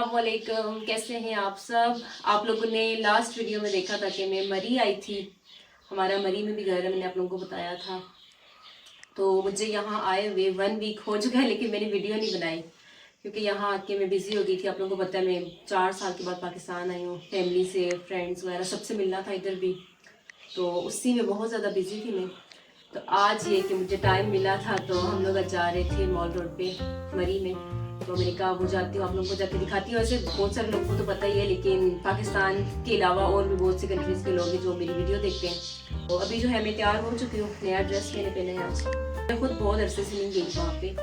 अस्सलामुअलैकुम, कैसे हैं आप सब। आप लोगों ने लास्ट वीडियो में देखा था कि मैं मरी आई थी। हमारा मरी में भी घर है, मैंने आप लोगों को बताया था। तो मुझे यहाँ आए हुए 1 वीक हो चुका है, लेकिन मैंने वीडियो नहीं बनाई क्योंकि यहाँ आके मैं बिज़ी हो गई थी। आप लोगों को पता है मैं 4 साल के बाद पाकिस्तान आई हूँ। फैमिली से, फ्रेंड्स वगैरह सबसे मिलना था इधर भी, तो उसी में बहुत ज़्यादा बिज़ी थी मैं। तो आज ये कि मुझे टाइम मिला था तो हम लोग आज जा रहे थे मॉल रोड पे मरी में। तो मैंने कहा वो जाती हूँ, आप लोगों को जाके दिखाती हूँ। वैसे बहुत सारे लोगों को तो पता ही है, लेकिन पाकिस्तान के अलावा और भी बहुत सी कंट्रीज़ के लोग हैं जो मेरी वीडियो देखते हैं। तो अभी जो है मैं तैयार हो चुकी हूँ, नया ड्रेस मैंने पहना है आज। मैं खुद बहुत अरसे से नहीं गई वहाँ पे,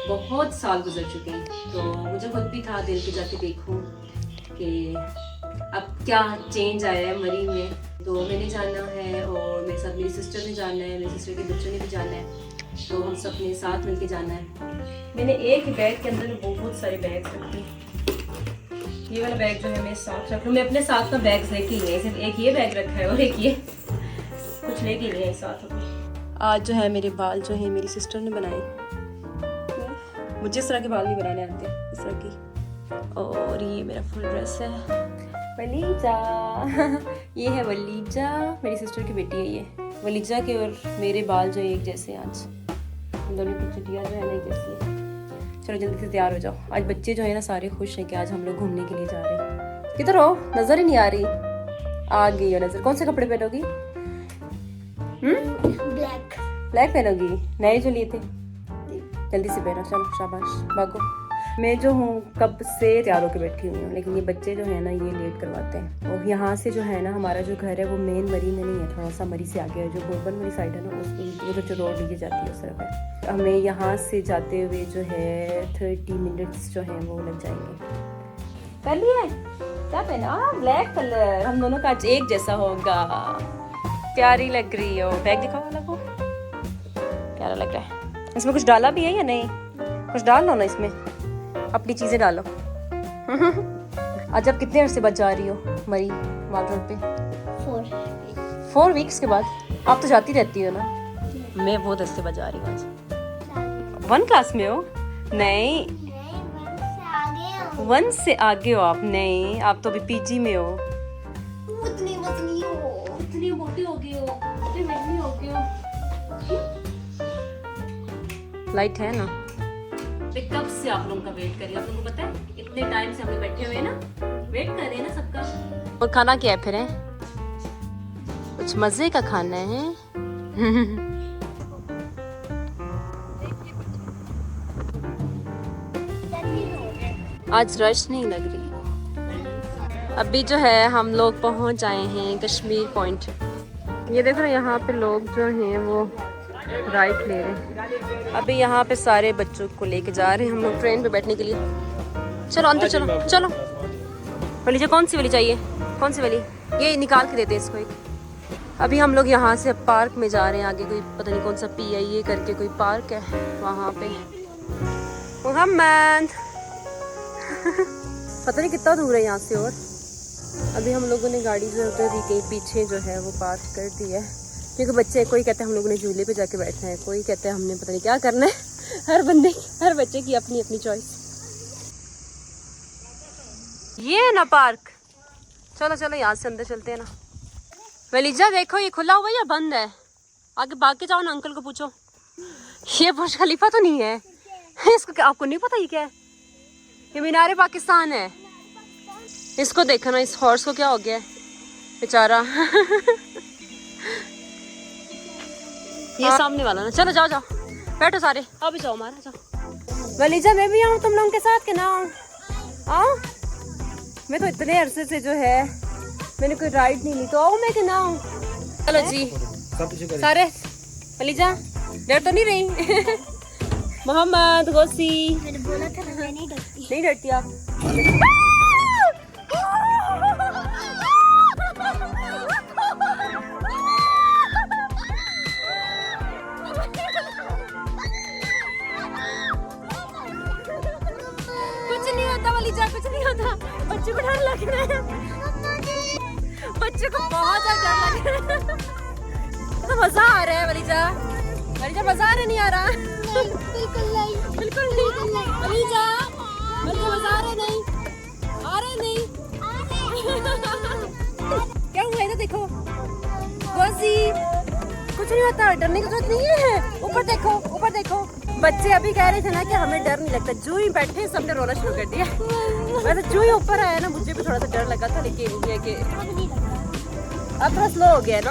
बहुत साल गुजर चुके हैं। तो मुझे खुद भी था दिल के जाके देखूँ कि अब क्या चेंज आया है मरी में। तो मैंने जाना है और मेरे साथ मेरी सिस्टर ने जाना है, मेरी सिस्टर के बच्चों ने भी जाना है। तो हम सब ने साथ मिलके जाना है। मैंने एक बैग के अंदर बहुत सारे बैग रखे। ये वाला बैग जो है मैं साथ रख लूँ। मैं अपने साथ का बैग लेके ही है, सिर्फ एक ये बैग रखा है और एक ये कुछ लेके गए हैं साथ अपने। आज जो है मेरे बाल जो है मेरी सिस्टर ने बनाए। मुझे इस तरह के बाल नहीं बनाने आते, इस तरह की। और ये मेरा फुल ड्रेस है। वलीजा ये है वलीजा, मेरी सिस्टर की बेटी है ये। वलीजा के और मेरे बाल जो एक जैसे आज, हम दोनों की चुटिया जो है ना एक जैसी है। चलो जल्दी से तैयार हो जाओ। आज बच्चे जो है ना सारे खुश हैं कि आज हम लोग घूमने के लिए जा रहे हैं। किधर हो, नजर ही नहीं आ रही। आ गई है नजर। कौन से कपड़े पहनोगी? ब्लैक पहनोगी? नए जो लिए थे, जल्दी से पहनो। चलो शाबाश, भागो। मैं जो हूँ कब से तैयार होकर बैठी हुई हूँ, लेकिन ये बच्चे जो है ना ये लेट करवाते हैं। और यहाँ से जो है ना हमारा जो घर है वो मेन मरी में नहीं है, थोड़ा सा मरी से आगे है। जो बोरबन वाली साइड है ना उसको उधर जो रोड नीचे जाती है उस तरफ है। हमें यहाँ से जाते हुए जो है 30 मिनट्स जो है वो लग जाएंगे। कर लिया क्या पहना? ब्लैक कलर, हम दोनों का आज एक जैसा होगा। प्यारी लग रही हो। बैग दिखाओ वाला को, प्यारा लग रहा है। इसमें कुछ डाला भी है या नहीं? कुछ डाल लो ना इसमें, अपनी चीजें डालो। आज आप कितने अरसे बाद जा रही हो मरी मॉल रोड पे? 4 वीक्स के बाद। आप तो जाती रहती हो ना। मैं बहुत अरसे बाद जा रही हूँ आज। 1 क्लास में हो? नहीं, 1 से आगे हो आप। नहीं, आप तो अभी पीजी में हो। उतनी मोटी हो गई हो, इतनी महंगी हो गई हो। लाइट है ना? मैं कब से आप लोगों का वेट कर रही हूँ। आप लोगों को पता है इतने टाइम से हम लोग बैठे हुए हैं ना, वेट कर रहे हैं ना सबका। और खाना क्या है फिर? है कुछ मजे का खाना है। आज रश नहीं लग रही। अभी जो है हम लोग पहुंच आए हैं कश्मीर पॉइंट। ये देखो ना यहाँ पे लोग जो हैं वो राइट ले रहे हैं। अभी यहाँ पे सारे बच्चों को लेके जा रहे हैं हम लोग ट्रेन पे बैठने के लिए। चलो अंदर चलो। चलो वलीजा, कौन सी वाली चाहिए? कौन सी वाली? ये निकाल के देते हैं इसको एक। अभी हम लोग यहाँ से पार्क में जा रहे हैं। आगे कोई पता नहीं कौन सा PIA करके कोई पार्क है वहाँ पे। मोहम्मद पता नहीं कितना दूर है यहाँ से। और अभी हम लोगों ने गाड़ी जो उधर ही कहीं पीछे जो है वो पार्क कर दी है, क्योंकि बच्चे, कोई कहते हैं हम लोगों ने झूले पे जाके बैठना है, कोई कहते हैं हमने पता नहीं क्या करना है। हर बच्चे की अपनी अपनी चॉइस। ये है ना पार्क। चलो चलो यहाँ से अंदर चलते हैं ना। वलीजा देखो ये खुला हुआ या बंद है? आगे भाग के जाओ ना, अंकल को पूछो। ये बुर्ज खलीफा तो नहीं है? इसको आपको नहीं पता ये क्या है? ये मीनार पाकिस्तान है। इसको देखो ना, इस हॉर्स को क्या हो गया है बेचारा। ये सामने वाला ना। चलो जाओ बैठो सारे। अभी जाओ मारा जाओ। वलीजा मैं भी आऊँ तुम लोगों के साथ के ना? आओ। मैं तो इतने अरसे से जो है मैंने कोई राइड नहीं ली, तो आओ मैं के ना आऊँ। चलो जी सारे। वलीजा डर तो नहीं रही? मोहम्मद गोसी, मैंने बोला था ना मैं नहीं डरती। नहीं डरती आप? कुछ नहीं होता वलीजा, कुछ नहीं होता। बच्चे को डर लग रहा है, बच्चे को बहुत ज्यादा डर लग रहा है। तो मजा आ रहा है वलीजा। वलीजा मजा आ रहा नहीं आ रहा? बिल्कुल नहीं। बिल्कुल नहीं। वलीजा मजा आ रहा नहीं? नहीं? क्या हुआ इधर देखो गोजी, कुछ नहीं होता, डरने की जरूरत नहीं है। ऊपर देखो, ऊपर देखो। बच्चे अभी कह रहे थे ना कि हमें डर नहीं लगता, जो ही बैठे सबने रोना शुरू कर दिया। वैसे जो ही ऊपर आया ना मुझे भी थोड़ा सा डर लगा था, लेकिन ये कि अब थोड़ा स्लो हो गया ना,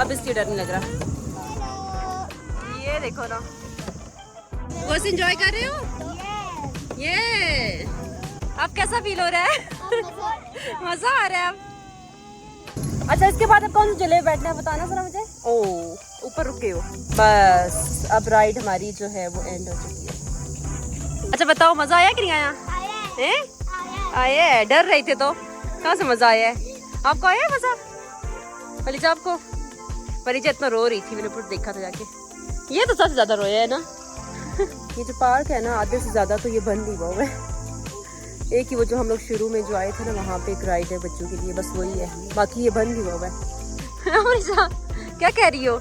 अब इसलिए डर नहीं लग रहा। ये देखो ना, बस एंजॉय कर रहे हो ये। अब कैसा फील हो रहा है? मजा आ रहा है अब। अच्छा इसके बाद अब कौन सी जगह बैठना है बताना जरा मुझे। ओ ऊपर रुके हो, बस अब राइड हमारी जो है वो एंड हो चुकी है। अच्छा बताओ मजा आया कि नहीं आया? आया है। डर रहे थे तो कहाँ से मजा आया है? आपको आया मजा? मलिजा आपको? मलिजा इतना रो रही थी, मैंने ऊपर देखा था जाके। ये तो सबसे ज्यादा रोया है ना। ये जो पार्क है ना आधे से ज्यादा तो ये बंद ही हुआ है। एक ही वो जो हम लोग शुरू में जो आए थे ना वहाँ पे एक राइड है बच्चों के लिए, बस वही है, बाकी ये बंद ही हुआ है। क्या कह रही हो?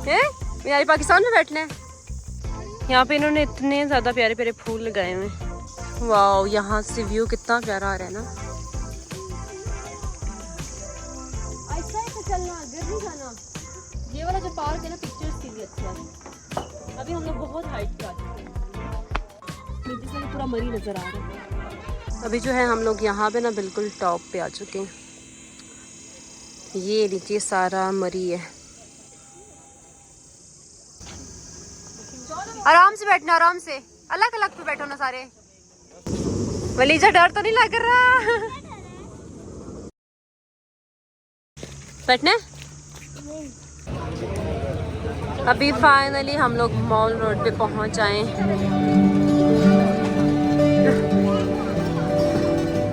हैं? मेरे पाकिस्तान में बैठना है। यहाँ पे इन्होंने इतने ज्यादा प्यारे प्यारे फूल लगाए हुए हैं। वाओ, यहाँ से व्यू कितना प्यारा आ रहा है ना। चलना, गिर नहीं जाना। ये वाला जो पार्क है ना पिक्चर्स के लिए अच्छा है। अभी हम लोग बहुत हाइट पे आ चुके हैं, नीचे से पूरा मरी नजर आ रहा है। अभी जो है हम लोग यहाँ पे ना बिल्कुल टॉप पे आ चुके हैं। ये नीचे सारा मरी है। आराम से बैठना, आराम से, अलग अलग पे बैठो ना सारे। वलीजा डर तो नहीं लग रहा? बैठने अभी फाइनली हम लोग मॉल रोड पे पहुंच आए।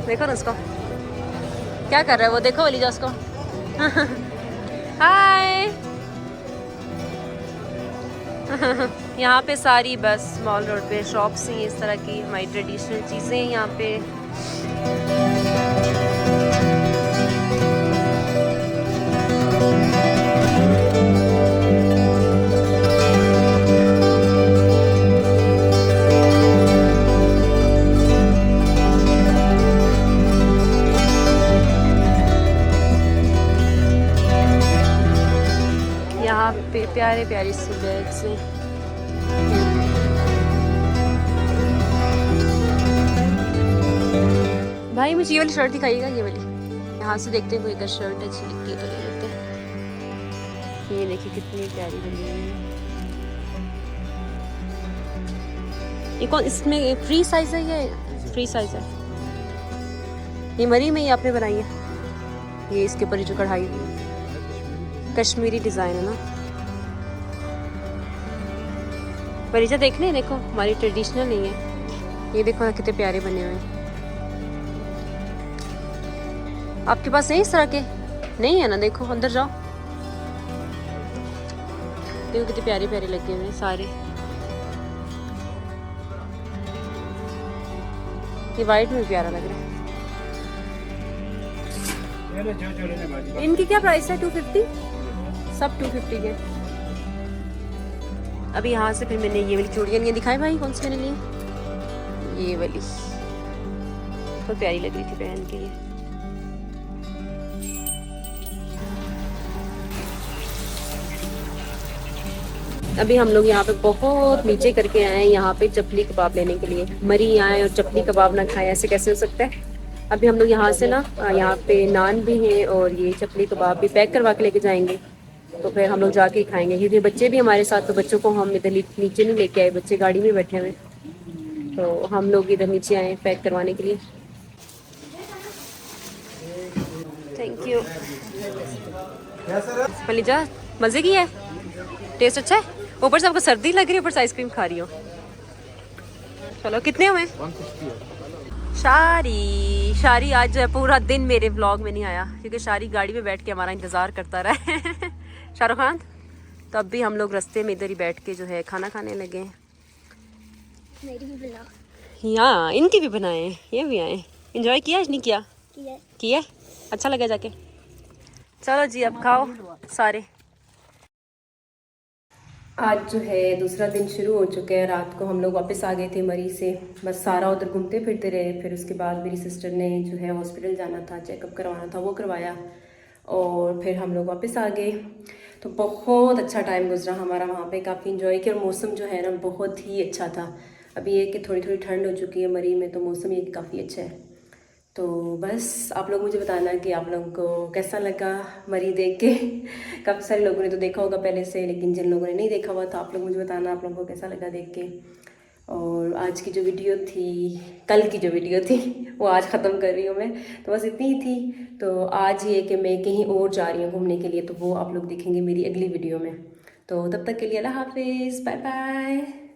देखो ना उसको क्या कर रहा है वो, देखो वलीजा उसको। हाय। यहाँ पे सारी बस मॉल रोड पे शॉप्स हैं इस तरह की, हमारी ट्रेडिशनल चीज़ें हैं यहाँ पे। यहाँ पे प्यारे प्यारे से बैग्स हैं। भाई मुझे ये वाली शर्ट दिखाइएगा, ये वाली। यहाँ से देखते हैं कोई अगर शर्ट अच्छी लगती है तो ले लेते हैं। ये देखिए कितनी प्यारी बनी हुई है। ये कौन, इसमें फ्री साइज है? ये फ्री साइज है। ये मरी में ही आपने बनाई है। ये इसके ऊपर जो कढ़ाई हुई है कश्मीरी डिजाइन है ना। परिचा देखने, देखो हमारी ट्रेडिशनल नहीं है। ये देखो ना कितने प्यारे बने हुए हैं। आपके पास नहीं इस तरह के? नहीं है ना, देखो अंदर जाओ, देखो कितने प्यारे प्यारे लगे हुए हैं सारे। ये वाइट में प्यारा लग रहा है। इनकी क्या प्राइस है? 250, सब 250 के। अभी यहाँ से फिर मैंने ये वाली चूड़ियाँ नहीं दिखाई भाई, कौन सी मैंने ली? ये वाली बहुत प्यारी लग रही थी पहन के। ये अभी हम लोग यहाँ पे बहुत नीचे करके आए हैं, यहाँ पे चपली कबाब लेने के लिए। मरी आए और चपली कबाब ना खाएं, ऐसे कैसे हो सकता है? अभी हम लोग यहाँ से ना, यहाँ पे नान भी हैं और ये चपली कबाब भी पैक करवा के लेके जाएंगे, तो फिर हम लोग जाके ही खाएंगे। क्योंकि बच्चे भी हमारे साथ, तो बच्चों को हम इधर नीचे नहीं लेके आए, बच्चे गाड़ी में बैठे हुए, तो हम लोग इधर नीचे आए पैक करवाने के लिए। Thank you. मलिजा मज़े की है, टेस्ट अच्छा है? ऊपर से आपको सर्दी लग रही है, ऊपर से आइसक्रीम खा रही हो। चलो कितने हुए? शारी आज जो है पूरा दिन मेरे व्लॉग में नहीं आया, क्योंकि शारी गाड़ी में बैठ के हमारा इंतज़ार करता रहा है। शाहरुख खान। तो अब भी हम लोग रास्ते में इधर ही बैठ के जो है खाना खाने लगे हैं। मेरी भी बुलाओ। यहाँ इनके भी बनाए, ये भी आए। एंजॉय किया आज नहीं किया? किया। अच्छा लगा जाके? चलो जी अब खाओ सारे। आज जो है दूसरा दिन शुरू हो चुका है। रात को हम लोग वापस आ गए थे मरी से, बस सारा उधर घूमते फिरते रहे। फिर उसके बाद मेरी सिस्टर ने जो है हॉस्पिटल जाना था, चेकअप करवाना था, वो करवाया और फिर हम लोग वापस आ गए। तो बहुत अच्छा टाइम गुजरा हमारा वहाँ पे, काफ़ी इन्जॉय किया और मौसम जो है ना बहुत ही अच्छा था। अभी ये कि थोड़ी थोड़ी ठंड हो चुकी है मरी में, तो मौसम ये काफ़ी अच्छा है। तो बस आप लोग मुझे बताना कि आप लोगों को कैसा लगा मरी देख के। काफ़ी सारे लोगों ने तो देखा होगा पहले से, लेकिन जिन लोगों ने नहीं देखा हुआ तो आप लोग मुझे बताना आप लोगों को कैसा लगा देख के। और आज की जो वीडियो थी, कल की जो वीडियो थी वो आज ख़त्म कर रही हूँ मैं, तो बस इतनी ही थी। तो आज ये कि मैं कहीं और जा रही हूँ घूमने के लिए, तो वो आप लोग देखेंगे मेरी अगली वीडियो में। तो तब तक के लिए अल्लाह हाफिज़, बाय बाय।